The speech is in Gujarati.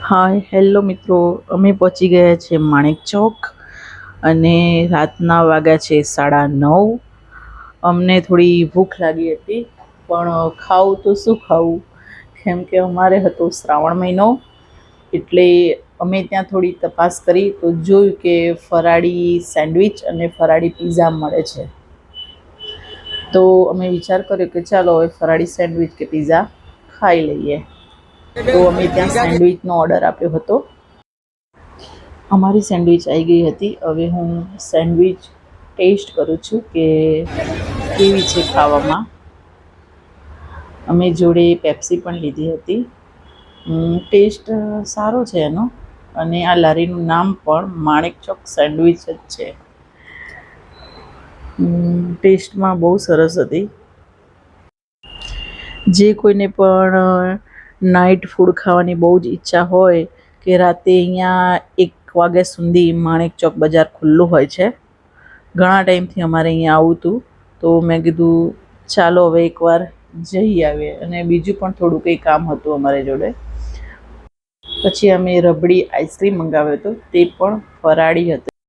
હાય હેલો મિત્રો, અમે પહોંચી ગયા છે માણેક ચોક અને રાતના વાગ્યા છે 9:30. અમને થોડી ભૂખ લાગી હતી, પણ ખાવું તો શું ખાવું, કેમ કે અમારે હતો શ્રાવણ મહિનો. એટલે અમે ત્યાં થોડી તપાસ કરી તો જોયું કે ફરાળી સેન્ડવિચ અને ફરાળી પીઝા મળે છે. તો અમે વિચાર કર્યો કે ચાલો હવે ફરાળી સેન્ડવિચ કે પીઝા ખાઈ લઈએ. તો અમે ત્યાં સેન્ડવિચનો ઓર્ડર આપ્યો હતો. અમારી સેન્ડવિચ આવી ગઈ હતી. હવે હું સેન્ડવિચ ટેસ્ટ કરું છું કે કેવી છે ખાવામાં. અમે જોડે પેપ્સી પણ લીધી હતી. ટેસ્ટ સારો છે એનો, અને આ લારીનું નામ પણ માણેક ચોક સેન્ડવિચ જ છે. ટેસ્ટમાં બહુ સરસ હતી. જે કોઈને પણ નાઇટ ફૂડ ખાવાની બહુ જ ઈચ્છા હોય કે રાતે અહીંયા 1 વાગ્યા સુધી માણેક ચોક બજાર ખુલ્લું હોય છે. ઘણા ટાઈમથી અમારે અહીંયા આવું હતું, તો મેં કીધું ચાલો હવે એકવાર જઈ આવીએ. અને બીજું પણ થોડું કંઈ કામ હતું અમારી જોડે. પછી અમે રબડી આઈસ્ક્રીમ મંગાવ્યો હતો, તે પણ ફરાળી હતી.